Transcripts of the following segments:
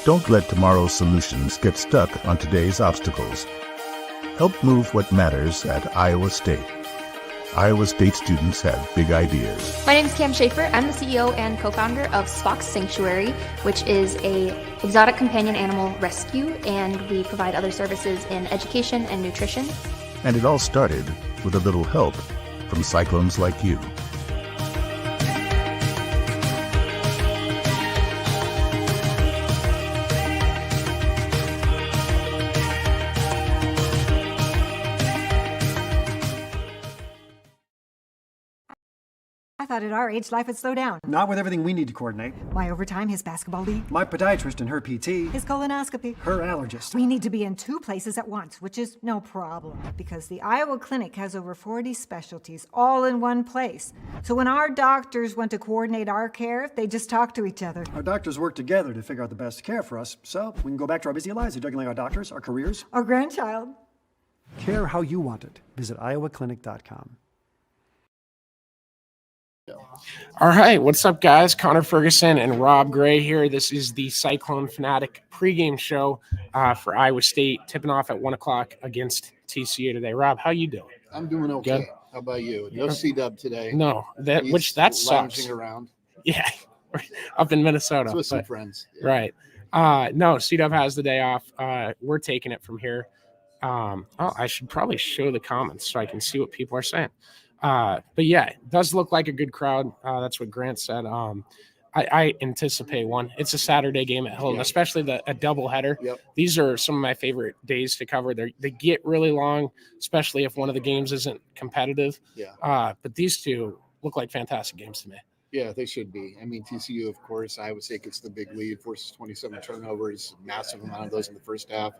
Don't let tomorrow's solutions get stuck on today's obstacles. Help move what matters at Iowa State. Iowa State students have big ideas. My name is Cam Schaefer. I'm the CEO and co-founder of Spock's Sanctuary, which is a exotic companion animal rescue, and we provide other services in education and nutrition. And it all started with a little help from cyclones like you. I thought at our age, life would slow down. Not with everything we need to coordinate. My overtime, his basketball league, My podiatrist and her PT, his colonoscopy. her allergist. We need to be in 2 places at once, which is no problem, because the Iowa Clinic has over 40 specialties, all in one place. So when our doctors want to coordinate our care, they just talk to each other. Our doctors work together to figure out the best care for us, so we can go back to our busy lives of juggling our doctors, our careers. Our grandchild. Care how you want it. Visit iowaclinic.com. All right, what's up, guys? Connor Ferguson and Rob Gray here. This is the Cyclone Fanatic pregame show for Iowa State, tipping off at 1 o'clock against TCU today. Rob, how you doing? I'm doing okay. Good? How about you? No C-Dub today. No, that He's sucks. lounging around. Yeah, up in Minnesota. With some friends. Yeah. Right. No, C-Dub has the day off. We're taking it from here. I should probably show the comments so I can see what people are saying. But yeah, it does look like a good crowd. That's what Grant said. I anticipate one. It's a Saturday game at home, especially a doubleheader. Yep. These are some of my favorite days to cover. They get really long, especially if one of the games isn't competitive. Yeah. But these two look like fantastic games to me. Yeah, they should be. I mean, TCU, of course, Iowa State gets the big lead, forces 27 turnovers, massive amount of those in the first half.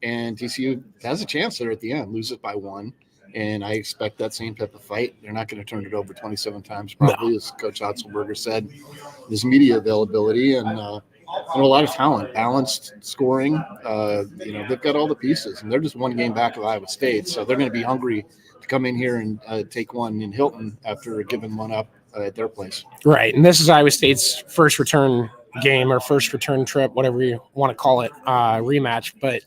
And TCU has a chance there at the end, lose it by 1. And I expect that same type of fight. They're not going to turn it over 27 times, probably, no. As Coach Otzelberger said. There's media availability and a lot of talent, balanced scoring. They've got all the pieces, and they're just one game back of Iowa State. So they're going to be hungry to come in here and take one in Hilton after giving one up at their place. Right, and this is Iowa State's first return game or first return trip, whatever you want to call it, rematch. But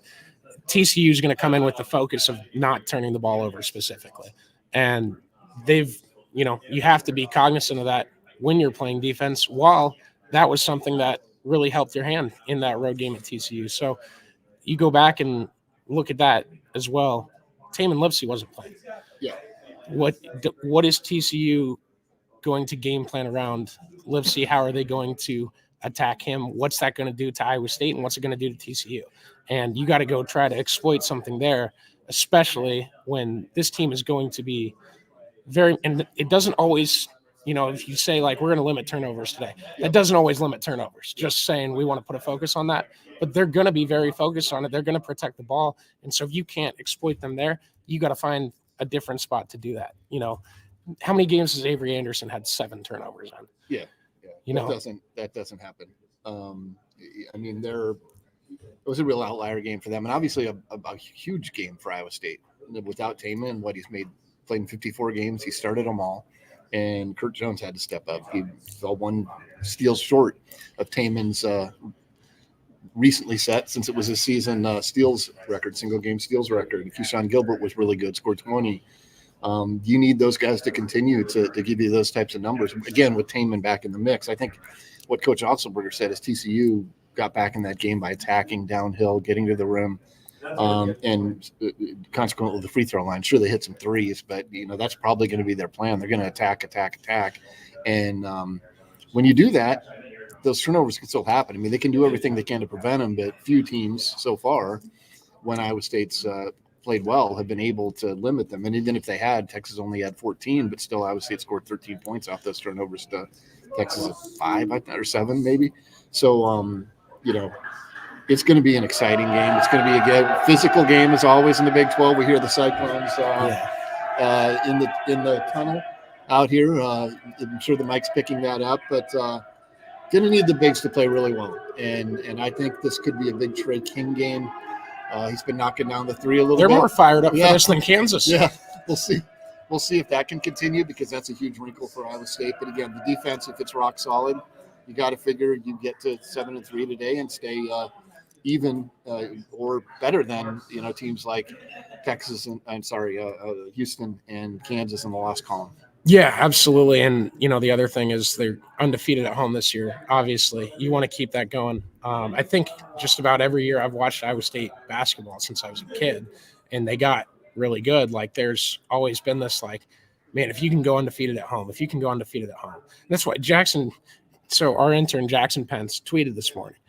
TCU is going to come in with the focus of not turning the ball over specifically. And you have to be cognizant of that when you're playing defense, while that was something that really helped your hand in that road game at TCU. So you go back and look at that as well. Taman Lipsey wasn't playing. Yeah. What is TCU going to game plan around Lipsey? How are they going to attack him? What's that going to do to Iowa State, and what's it going to do to TCU? And you got to go try to exploit something there, especially when this team is going to be and it doesn't always, if you say like, we're going to limit turnovers today, that doesn't always limit turnovers. Just saying we want to put a focus on that, but they're going to be very focused on it. They're going to protect the ball. And so if you can't exploit them there, you got to find a different spot to do that. How many games has Avery Anderson had 7 turnovers on? Yeah. That doesn't happen. It was a real outlier game for them, and obviously a huge game for Iowa State. Without Taman, played in 54 games, he started them all, and Kurt Jones had to step up. He fell 1 steal short of Taman's recently set, since it was his season steals record, single game steals record. And Keyshawn Gilbert was really good, scored 20. You need those guys to continue to give you those types of numbers. Again, with Taman back in the mix, I think what Coach Otzelberger said is TCU got back in that game by attacking downhill, getting to the rim, and consequently the free throw line. Sure, they hit some threes, but that's probably going to be their plan. They're going to attack, and when you do that, those turnovers can still happen. I mean, they can do everything they can to prevent them, but few teams so far, when Iowa State's played well, have been able to limit them. And even if they had, Texas only had 14, but still Iowa State scored 13 points off those turnovers to Texas 5 or 7 maybe. So it's going to be an exciting game. It's going to be a good physical game, as always in the Big 12. We hear the Cyclones in the tunnel out here. I'm sure the mic's picking that up, but going to need the bigs to play really well. And I think this could be a big Trey King game. He's been knocking down the 3 a little bit. They're more fired up for this than Kansas. Yeah, we'll see. We'll see if that can continue, because that's a huge wrinkle for Iowa State. But again, the defense, if it's rock solid, You got to figure you get to 7-3 today and stay even or better than teams like Texas and Houston and Kansas in the last column. Yeah, absolutely. And the other thing is they're undefeated at home this year. Obviously, you want to keep that going. I think just about every year I've watched Iowa State basketball since I was a kid, and they got really good. Like there's always been this man, if you can go undefeated at home, and that's why Jackson. So our intern Jackson Pence tweeted this morning,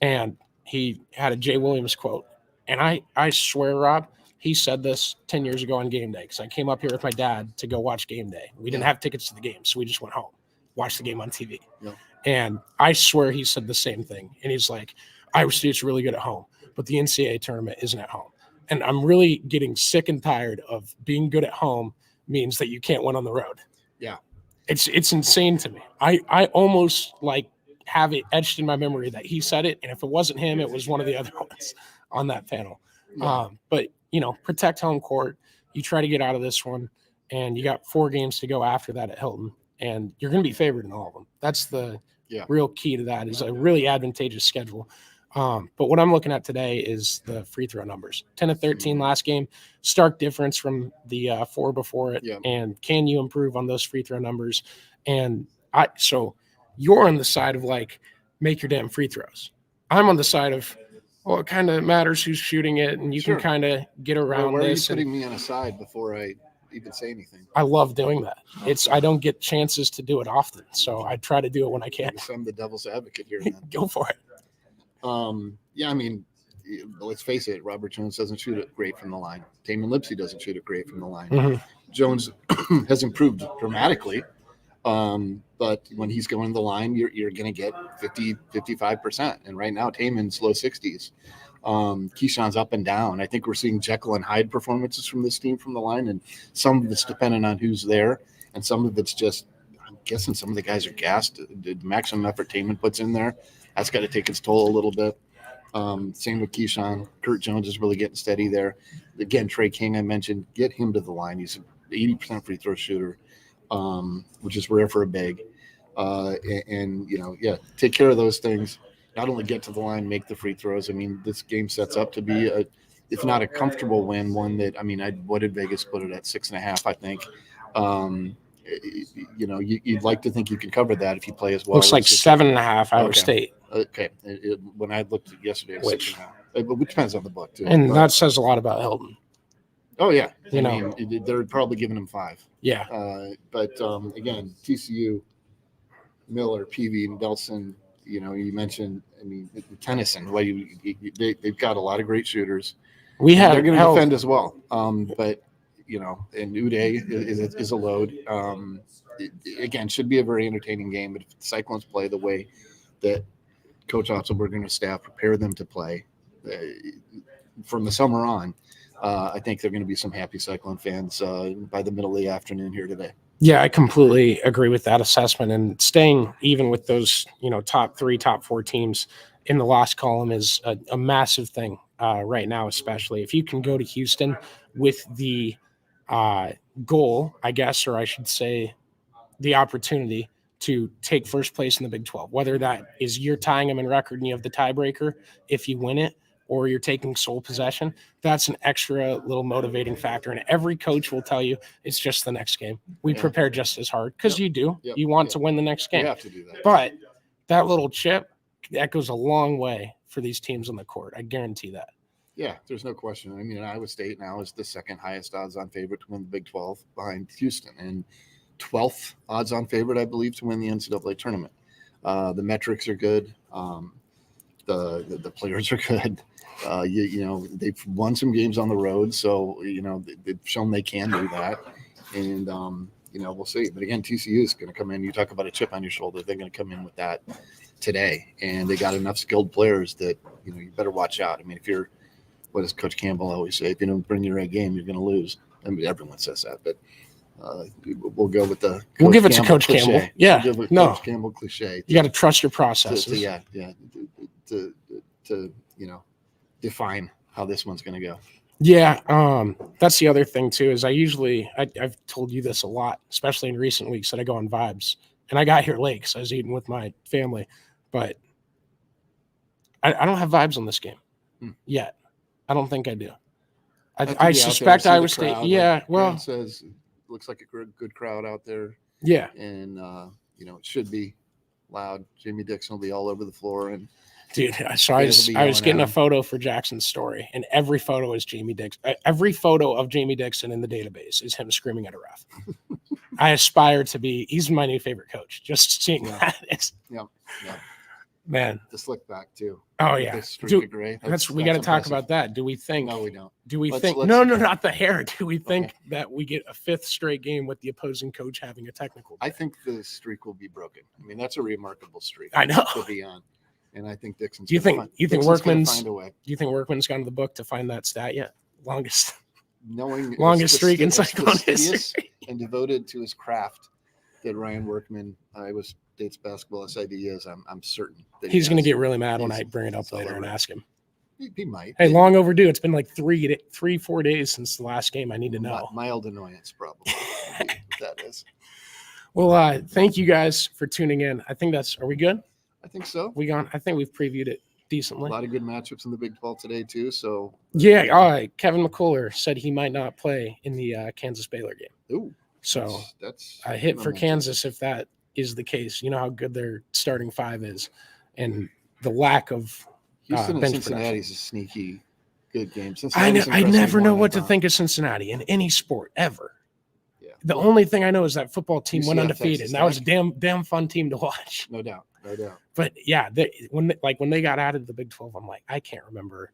and he had a Jay Williams quote, and I swear, Rob, he said this 10 years ago on game day because I came up here with my dad to go watch game day. We didn't have tickets to the game, so we just went home, watched the game on TV. Yeah. And I swear he said the same thing. And he's like, Iowa State's really good at home, but the NCAA tournament isn't at home. And I'm really getting sick and tired of being good at home means that you can't win on the road. Yeah. It's insane to me. I almost have it etched in my memory that he said it. And if it wasn't him, it was one of the other ones on that panel. Yeah. But protect home court. You try to get out of this one, and you got 4 games to go after that at Hilton, and you're going to be favored in all of them. That's the real key to that, is a really advantageous schedule. But what I'm looking at today is the free throw numbers. 10 of 13 last game, stark difference from the 4 before it. Yeah. And can you improve on those free throw numbers? And so you're on the side of make your damn free throws. I'm on the side of, well, it kind of matters who's shooting it, and you can kind of get around where this. Are you putting me on a side before I even say anything? I love doing that. I don't get chances to do it often, so I try to do it when I can. So I'm the devil's advocate here. Then. Go for it. Yeah, I mean, let's face it. Robert Jones doesn't shoot it great from the line. Taman Lipsey doesn't shoot it great from the line. Mm-hmm. Jones has improved dramatically. But when he's going to the line, you're going to get 55%. And right now, Taman's low 60s. Keyshawn's up and down. I think we're seeing Jekyll and Hyde performances from this team from the line, and some of it's dependent on who's there, and some of it's just, I'm guessing some of the guys are gassed. The maximum effort Taman puts in there, that's got to take its toll a little bit. Same with Keyshawn. Kurt Jones is really getting steady there. Again, Trey King, I mentioned, get him to the line. He's an 80% free throw shooter, which is rare for a big. Take care of those things. Not only get to the line, make the free throws. I mean, this game sets up to be if not a comfortable win, one that, what did Vegas put it at 6.5? I think. You'd like to think you can cover that if you play as well. Looks like 7.5 Iowa State. Okay. When I looked at yesterday, it was 6.5. Which depends on the book too. And that says a lot about Hilton. Oh yeah, they're probably giving him 5. Yeah. But again, TCU, Miller, Peavy, Nelson. You mentioned. Tennyson. They've got a lot of great shooters. They're going to defend as well. But and Uday is a load. Again, should be a very entertaining game. But if the Cyclones play the way that Coach Otzelberger and his staff prepare them to play from the summer on, I think there are going to be some happy Cyclone fans by the middle of the afternoon here today. Yeah, I completely agree with that assessment. And staying even with those, top 3, top 4 teams in the loss column is a massive thing right now, especially if you can go to Houston with the goal, I guess, or I should say the opportunity to take first place in the Big 12, whether that is you're tying them in record and you have the tiebreaker if you win it, or you're taking sole possession. That's an extra little motivating factor. And every coach will tell you it's just the next game. We prepare just as hard because you do. Yep. You want to win the next game. You have to do that. But that little chip, that goes a long way for these teams on the court. I guarantee that. Yeah, there's no question. Iowa State now is the second highest odds-on favorite to win the Big 12 behind Houston, and 12th odds-on favorite, I believe, to win the NCAA tournament. The metrics are good. The players are good. They've won some games on the road, so they've shown they can do that, and we'll see. But again, TCU is going to come in. You talk about a chip on your shoulder; they're going to come in with that today, and they got enough skilled players that you better watch out. If you're, what does Coach Campbell always say? If you don't bring your A game, you're going to lose. Everyone says that, but we'll go with the. We'll give it to Coach Campbell. Yeah, Coach Campbell cliche. You got to trust your processes. To define how this one's going to go. Yeah, that's the other thing too. Is I've told you this a lot, especially in recent weeks, that I go on vibes, and I got here late because I was eating with my family, but I don't have vibes on this game yet. I don't think I do. I suspect Iowa State. Crowd, Yeah, like well, Grant says, looks like a good crowd out there. Yeah, and it should be loud. Jamie Dixon will be all over the floor, and dude. So I was getting a photo for Jackson's story, and every photo is Jamie Dixon. Every photo of Jamie Dixon in the database is him screaming at a ref. I aspire to be. He's my new favorite coach. Just seeing that is. Yeah. Man, the slick back too. Oh yeah, the streak of gray. We got to talk about that. Do we think? No, we don't. Do we think? No, not the hair. Do we think that we get a 5th straight game with the opposing coach having a technical? I think the streak will be broken. I mean, that's a remarkable streak. I know to be on, and I think Dixon's. Do you think Workman's find a way? Do you think Workman's gone to the book to find that stat yet? Longest streak in cyclone history, and devoted to his craft that Ryan Workman, Iowa State's basketball SID is. I'm certain that he's going to get really mad when I bring it up later and ask him. He might. Hey, long overdue. It's been like 4 days since the last game. I need to know. Mild annoyance, probably. That is. Well, thank you guys for tuning in. I think are we good? I think so. I think we've previewed it decently. A lot of good matchups in the Big 12 today too. So yeah. All right. Kevin McCullough said he might not play in the Kansas Baylor game. Ooh. So that's a hit for Kansas if that is the case. You know how good their starting 5 is, and the lack of Houston and bench Cincinnati's a sneaky good game. I never know what to think of Cincinnati in any sport ever. Yeah. The only thing I know is that football team went undefeated, Texas and that was a damn fun team to watch. No doubt. But yeah, when they got added to the Big 12, I'm like, I can't remember.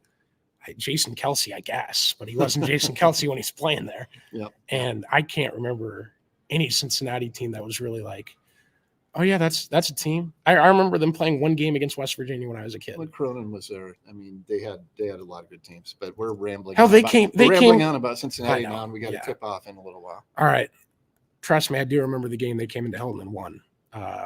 Jason Kelsey, I guess, but he wasn't Jason Kelsey when he's playing there. Yep. And I can't remember any Cincinnati team that was really like, oh yeah, that's a team. I remember them playing one game against West Virginia when I was a kid. When Cronin was there, I mean, they had a lot of good teams, but we're rambling. They came on about Cincinnati now, and we got to tip off in a little while. All right, trust me, I do remember the game they came into Hilton and won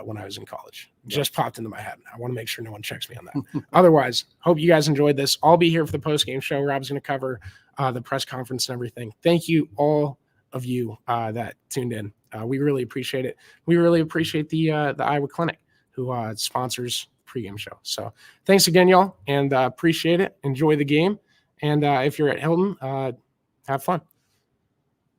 when I was in college. Just popped into my head. I want to make sure no one checks me on that. Otherwise, hope you guys enjoyed this. I'll be here for the post-game show. Rob's going to cover the press conference and everything. Thank you all of you that tuned in. We really appreciate it. We really appreciate the Iowa Clinic who sponsors pregame show. So thanks again, y'all, and appreciate it. Enjoy the game. And if you're at Hilton, have fun.